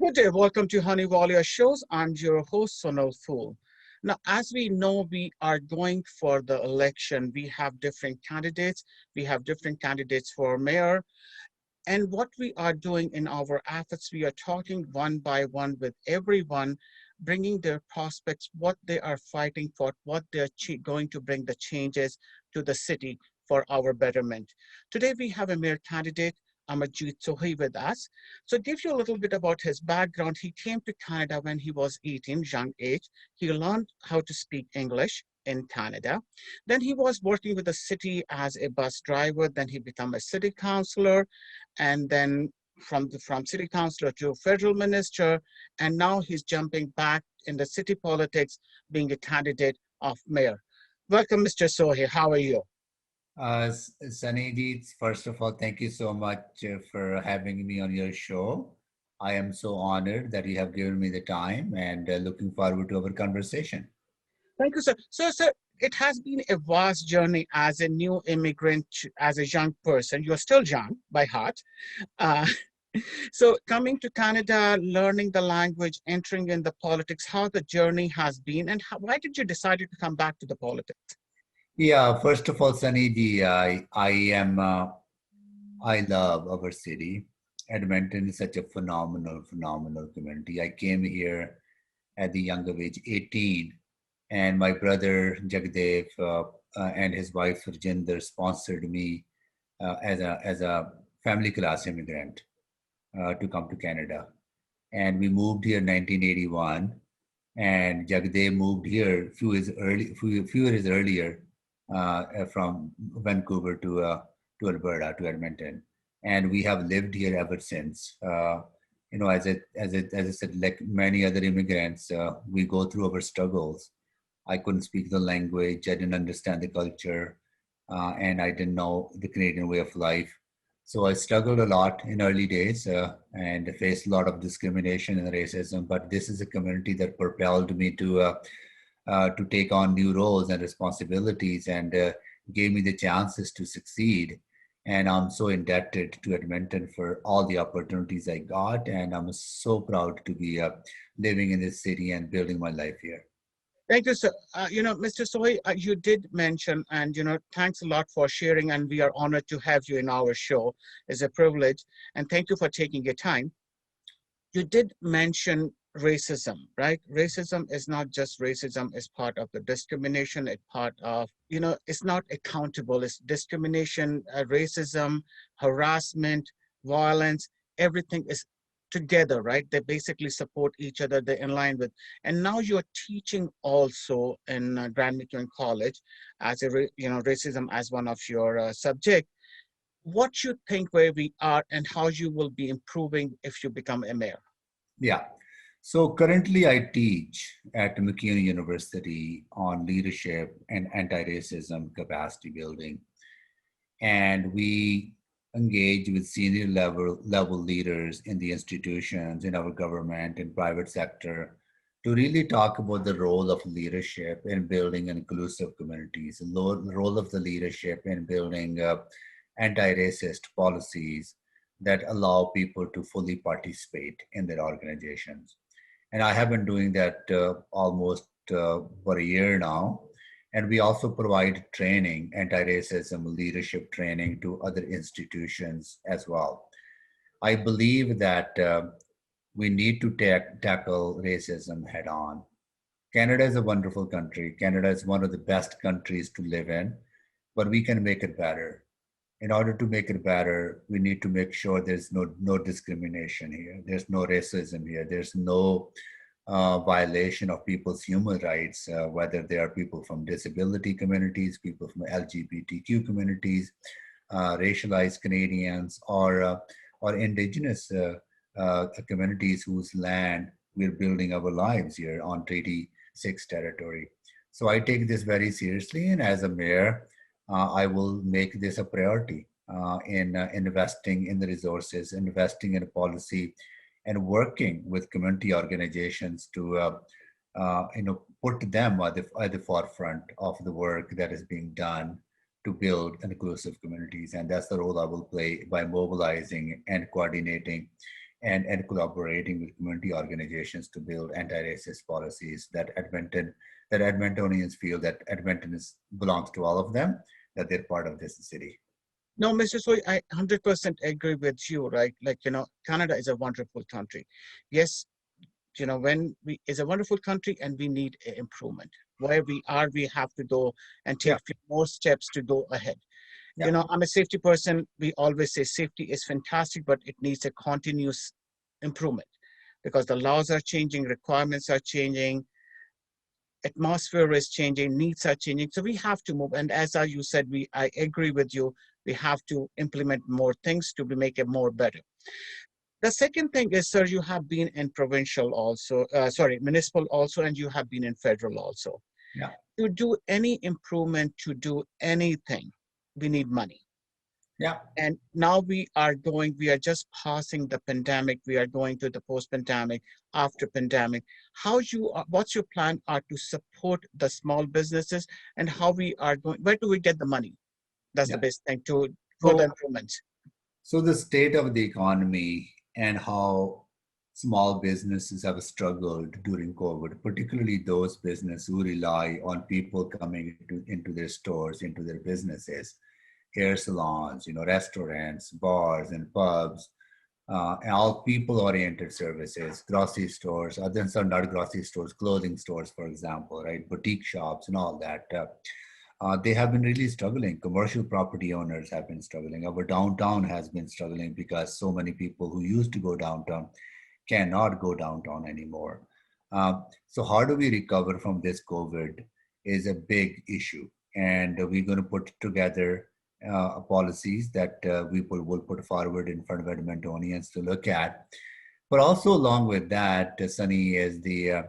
Good day. Welcome to Hunny Walia shows. I'm your host, Sonal Fool. Now, as we know, we are going for the election. We have different candidates. We have different candidates for mayor. And what we are doing in our efforts, we are talking one by one with everyone, bringing their prospects, what they are fighting for, what they're going to bring the changes to the city for our betterment. Today, we have a mayor candidate, Amarjeet Sohi, with us. So, give you a little bit about his background. He came to Canada when he was 18, young age. He learned how to speak English in Canada. Then he was working with the city as a bus driver. Then he became a city councillor, and then from city councillor to federal minister, and now he's jumping back in the city politics, being a candidate of mayor. Welcome, Mr. Sohi. How are you? Sunny, first of all, thank you so much for having me on your show. I am so honored that you have given me the time and looking forward to our conversation. Thank you, sir. So, sir, it has been a vast journey as a new immigrant, as a young person. You're still young by heart. Uh, so, coming to Canada, learning the language, entering in the politics, how the journey has been, and why did you decide to come back to the politics? Yeah, first of all, Sunny, I love our city. Edmonton is such a phenomenal community. I came here at the younger age, 18, and my brother Jagdev and his wife Rajinder sponsored me as a family class immigrant to come to Canada. And we moved here in 1981, and Jagdev moved here few years earlier from Vancouver to Alberta, to Edmonton, and we have lived here ever since. As I said, like many other immigrants, we go through our struggles. I couldn't speak the language, I didn't understand the culture, and I didn't know the Canadian way of life. So I struggled a lot in early days and faced a lot of discrimination and racism. But this is a community that propelled me to take on new roles and responsibilities and gave me the chances to succeed. And I'm so indebted to Edmonton for all the opportunities I got. And I'm so proud to be living in this city and building my life here. Thank you, sir. Mr. Sohi, you did mention, and thanks a lot for sharing, and we are honored to have you in our show. It's a privilege, and thank you for taking your time. You did mention racism, right? Racism is not just racism, it's part of the discrimination, it's part of, it's not accountable. It's discrimination, racism, harassment, violence, everything is together, right? They basically support each other, they're in line with. And now you're teaching also in Grand McEwen College as racism as one of your subject. What you think where we are and how you will be improving if you become a mayor? Yeah. So currently, I teach at McEwen University on leadership and anti-racism capacity building, and we engage with senior level leaders in the institutions, in our government and private sector, to really talk about the role of leadership in building inclusive communities, the role of the leadership in building anti-racist policies that allow people to fully participate in their organizations. And I have been doing that almost for a year now. And we also provide training, anti-racism leadership training to other institutions as well. I believe that we need to tackle racism head on. Canada is a wonderful country. Canada is one of the best countries to live in, but we can make it better. In order to make it better, we need to make sure there's no discrimination here. There's no racism here. There's no violation of people's human rights, whether they are people from disability communities, people from LGBTQ communities, racialized Canadians, or indigenous communities whose land we're building our lives here on Treaty 6 territory. So I take this very seriously, and as a mayor, I will make this a priority in investing in the resources, investing in policy, and working with community organizations to put them at the forefront of the work that is being done to build inclusive communities. And that's the role I will play by mobilizing and coordinating and collaborating with community organizations to build anti-racist policies that Edmontonians feel that Edmonton belongs to all of them, that they're part of this city. No, Mr. Soy, I 100% agree with you, right? Like, Canada is a wonderful country. Yes, when we is a wonderful country and we need improvement. Where we are, we have to go and Yeah, take few more steps to go ahead. yeah, I'm a safety person. We always say safety is fantastic, but it needs a continuous improvement because the laws are changing, requirements are changing, atmosphere is changing, needs are changing. So we have to move. And as you said, I agree with you. We have to implement more things to make it more better. The second thing is, sir, you have been in provincial also, sorry, municipal also, and you have been in federal also. yeah, To do any improvement, to do anything, we need money. yeah. And now we are just passing the pandemic. We are going to the post-pandemic, after pandemic. What's your plan are to support the small businesses and how we are going, where do we get the money? That's the Yeah. best thing for the So, improvements. so the state of the economy and how small businesses have struggled during COVID, particularly those businesses who rely on people coming into their stores, into their businesses, hair salons, restaurants, bars, and pubs, and all people-oriented services, grocery stores, other than some not grocery stores, clothing stores, for example, right, boutique shops, and all that. They have been really struggling. Commercial property owners have been struggling. Our downtown has been struggling because so many people who used to go downtown cannot go downtown anymore. So how do we recover from this COVID is a big issue. And we're going to put together policies that will put forward in front of Edmontonians to look at. But also along with that, Sunny, is the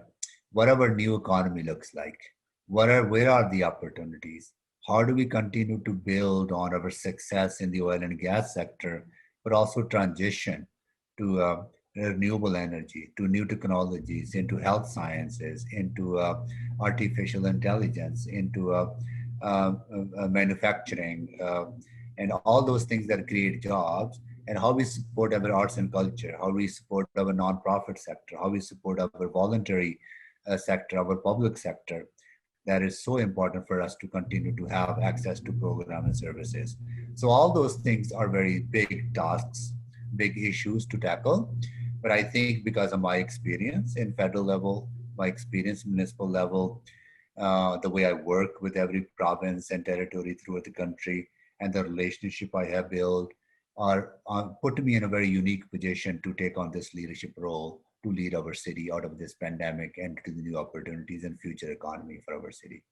whatever new economy looks like. Where are the opportunities? How do we continue to build on our success in the oil and gas sector, but also transition to renewable energy, to new technologies, into health sciences, into artificial intelligence, into manufacturing, and all those things that create jobs, and how we support our arts and culture, how we support our nonprofit sector, how we support our voluntary sector, our public sector. That is so important for us to continue to have access to program and services. So all those things are very big tasks, big issues to tackle. But I think because of my experience in federal level, my experience municipal level, the way I work with every province and territory throughout the country, and the relationship I have built are put me in a very unique position to take on this leadership role to lead our city out of this pandemic and to the new opportunities and future economy for our city.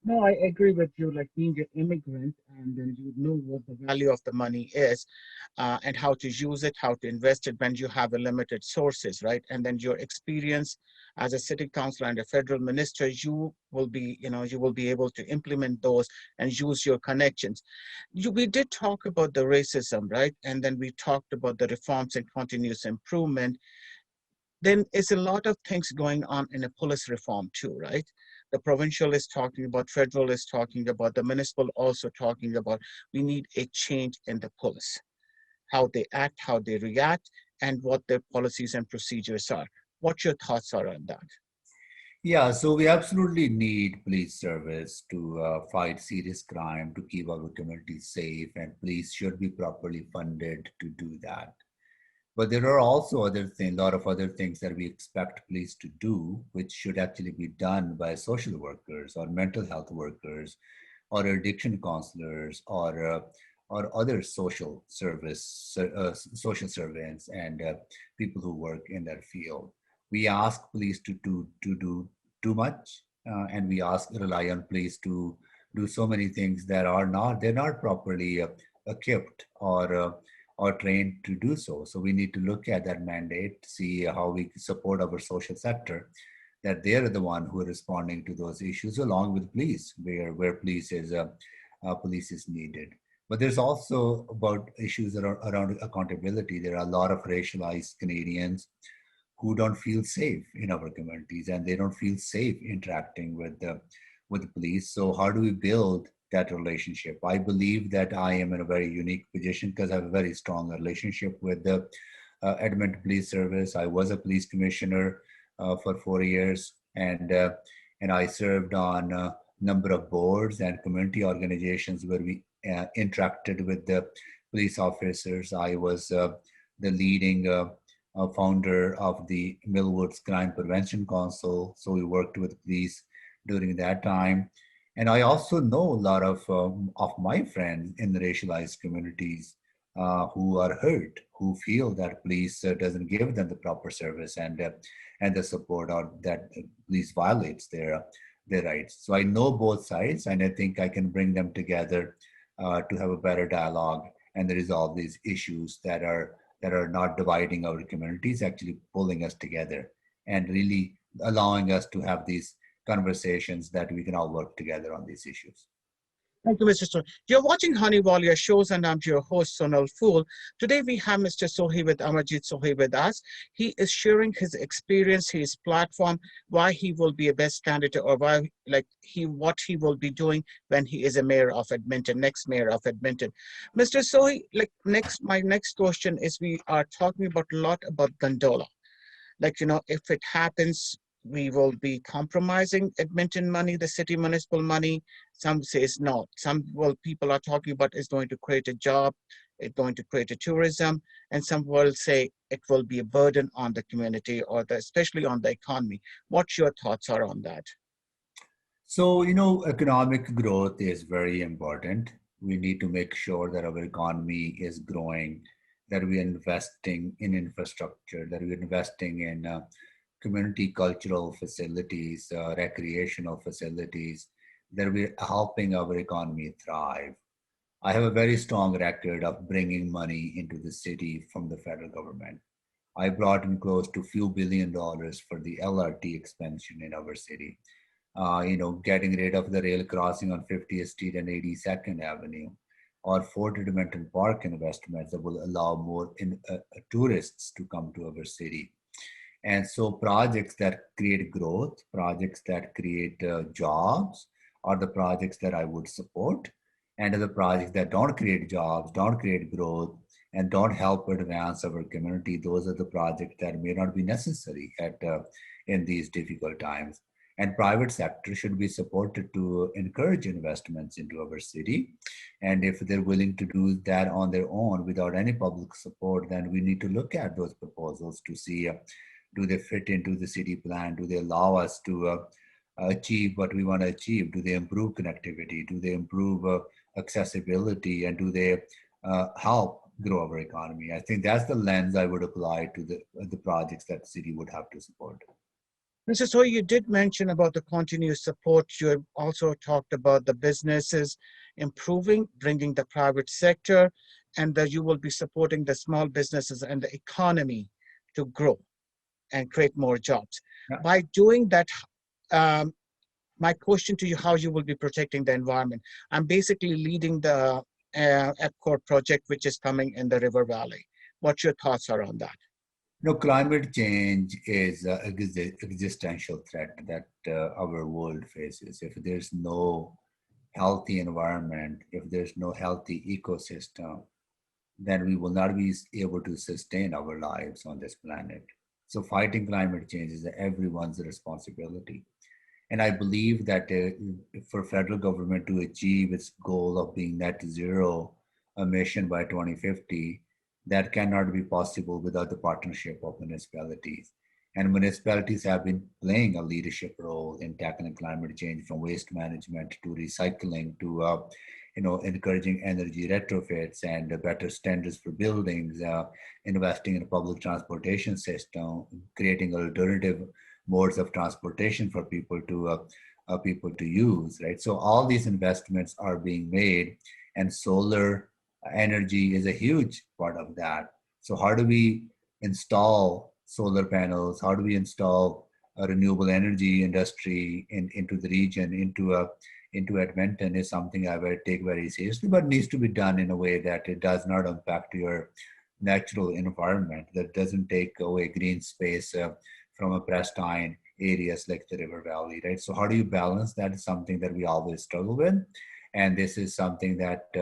No, I agree with you. Like being an immigrant, and then you know what the value of the money is, and how to use it, how to invest it when you have a limited sources, right? And then your experience as a city councilor and a federal minister, you will be able to implement those and use your connections. We did talk about the racism, right? And then we talked about the reforms and continuous improvement. Then it's a lot of things going on in a police reform too, right? The provincial is talking about, federal is talking about, the municipal also talking about, we need a change in the police, how they act, how they react, and what their policies and procedures are. What your thoughts are on that? Yeah, so we absolutely need police service to fight serious crime, to keep our communities safe, and police should be properly funded to do that. But there are also a lot of other things that we expect police to do, which should actually be done by social workers or mental health workers or addiction counselors or other social servants and people who work in that field. We ask police to do too much, and we rely on police to do so many things that they're not properly equipped or trained to do so. So we need to look at that mandate, see how we support our social sector, that they're the one who are responding to those issues along with police, where police is needed. But there's also about issues that are around accountability. There are a lot of racialized Canadians who don't feel safe in our communities, and they don't feel safe interacting with the police. So how do we build that relationship? I believe that I am in a very unique position because I have a very strong relationship with Edmonton Police Service. I was a police commissioner for 4 years, and I served on a number of boards and community organizations where we interacted with the police officers. I was the leading founder of the Millwoods Crime Prevention Council, so we worked with police during that time. And I also know a lot of my friends in the racialized communities who are hurt, who feel that police doesn't give them the proper service and the support, or that police violates their rights. So I know both sides, and I think I can bring them together to have a better dialogue and resolve these issues that are not dividing our communities, actually pulling us together and really allowing us to have these conversations that we can all work together on these issues. Thank you, Mr. Sohi. You're watching Hunny Walia shows, and I'm your host, Sonal Fool. Today, we have Mr. Sohi with Amarjeet Sohi with us. He is sharing his experience, his platform, why he will be a best candidate, or what he will be doing when he is a mayor of Edmonton, next mayor of Edmonton. Mr. Sohi, my next question is: we are talking about a lot about gondola. If it happens, we will be compromising Edmonton money, the city municipal money. Some says no. People are talking about it's going to create a job, it's going to create a tourism, and some will say it will be a burden on the community, or especially on the economy. What your thoughts are on that? So, economic growth is very important. We need to make sure that our economy is growing, that we're investing in infrastructure, that we're investing in community cultural facilities, recreational facilities, that we're helping our economy thrive. I have a very strong record of bringing money into the city from the federal government. I brought in close to a few $1 billion for the LRT expansion in our city. Getting rid of the rail crossing on 50th Street and 82nd Avenue, or Fort Edmonton Park investments that will allow more tourists to come to our city. And so projects that create growth, projects that create jobs are the projects that I would support. And the projects that don't create jobs, don't create growth, and don't help advance our community, those are the projects that may not be necessary in these difficult times. And private sector should be supported to encourage investments into our city. And if they're willing to do that on their own without any public support, then we need to look at those proposals to see do they fit into the city plan? Do they allow us to achieve what we want to achieve? Do they improve connectivity? Do they improve accessibility? And do they help grow our economy? I think that's the lens I would apply to the projects that the city would have to support. Mr. Sohi, you did mention about the continuous support. You have also talked about the businesses improving, bringing the private sector, and that you will be supporting the small businesses and the economy to grow and create more jobs. Yeah. By doing that, my question to you, how you will be protecting the environment. I'm basically leading the EPCOR project, which is coming in the River Valley. What your thoughts are on that? Climate change is an existential threat that our world faces. If there's no healthy environment, if there's no healthy ecosystem, then we will not be able to sustain our lives on this planet. So fighting climate change is everyone's responsibility. And I believe that for federal government to achieve its goal of being net zero emission by 2050, that cannot be possible without the partnership of municipalities. And municipalities have been playing a leadership role in tackling climate change, from waste management to recycling to encouraging energy retrofits and better standards for buildings, investing in a public transportation system, creating alternative modes of transportation for people to use, right? So all these investments are being made, and solar energy is a huge part of that. So how do we install solar panels? How do we install a renewable energy industry into the region, into Edmonton, is something I would take very seriously, but needs to be done in a way that it does not impact your natural environment, that doesn't take away green space from a pristine areas like the River Valley, right? So how do you balance that is something that we always struggle with. And this is something that,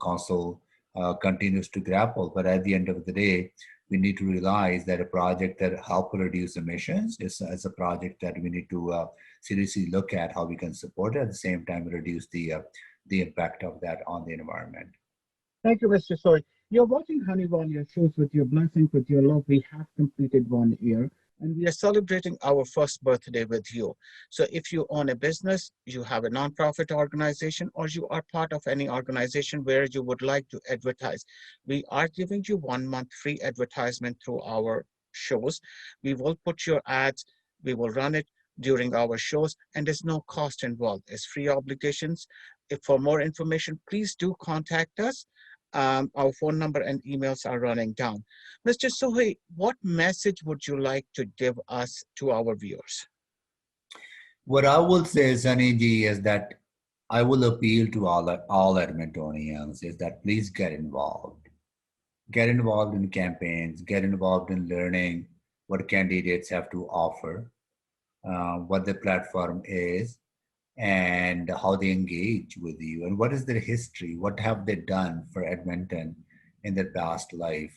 council continues to grapple. But at the end of the day, we need to realize that a project that help reduce emissions is a project that we need to seriously look at how we can support it at the same time reduce the impact of that on the environment. Thank you, Mr. Soy. You're watching Honey Walia shows with your blessing, with your love. We have completed 1 year and we are celebrating our first birthday with you. So if you own a business, you have a nonprofit organization, or you are part of any organization where you would like to advertise, we are giving you 1 month free advertisement through our shows. We will put your ads, we will run it during our shows, and there's no cost involved. It's free obligations. If for more information, please do contact us. Our phone number and emails are running down. Mr. Sohi, what message would you like to give us to our viewers? What I will say, Sunny ji, is that I will appeal to all Edmontonians is that please get involved. Get involved in campaigns, get involved in learning what candidates have to offer, what the platform is, and how they engage with you, and what is their history, what have they done for Edmonton in their past life,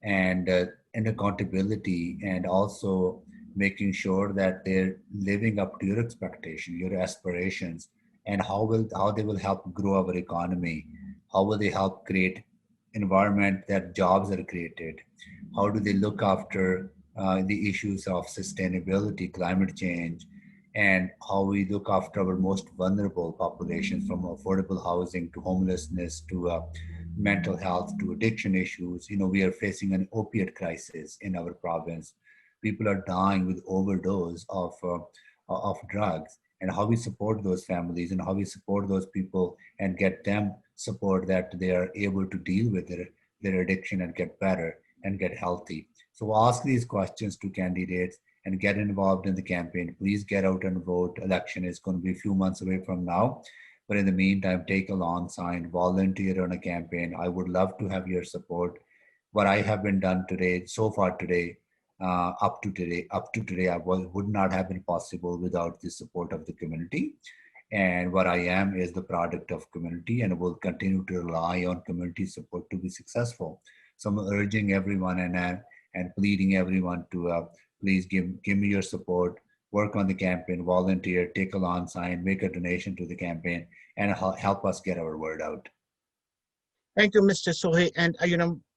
and accountability, and also making sure that they're living up to your expectation, your aspirations, and how they will help grow our economy, how will they help create environment that jobs are created, how do they look after the issues of sustainability, climate change, and how we look after our most vulnerable populations, from affordable housing to homelessness to mental health to addiction issues. We are facing an opiate crisis in our province. People are dying with overdose of drugs, and how we support those families and how we support those people and get them support that they are able to deal with their addiction and get better and get healthy. So ask these questions to candidates and get involved in the campaign. Please get out and vote. Election is going to be a few months away from now. But in the meantime, take a lawn sign, volunteer on a campaign. I would love to have your support. What I have been done today, so far today, up to today, would not have been possible without the support of the community. And what I am is the product of community and will continue to rely on community support to be successful. So I'm urging everyone and pleading everyone to please give me your support, work on the campaign, volunteer, take a lawn sign, make a donation to the campaign, and help us get our word out. Thank you, Mr. Sohi. And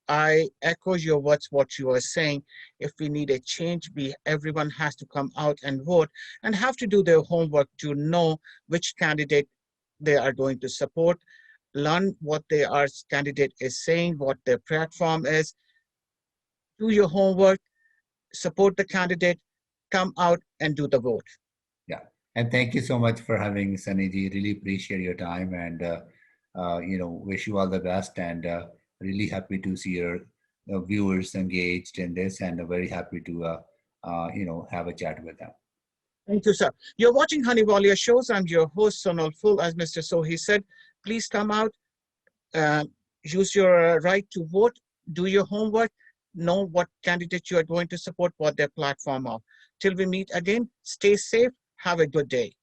I echo your words, what you are saying. If we need a change, everyone has to come out and vote and have to do their homework to know which candidate they are going to support, learn what their candidate is saying, what their platform is, do your homework, support the candidate, come out and do the vote. Yeah. And thank you so much for having Sunny. Really appreciate your time and, wish you all the best and really happy to see your viewers engaged in this and very happy to, have a chat with them. Thank you, sir. You're watching Honey Walia shows. I'm your host, Sonal Full. As Mr. Sohi said, please come out, use your right to vote, do your homework, know what candidate you are going to support, what their platform are. Till we meet again, stay safe, have a good day.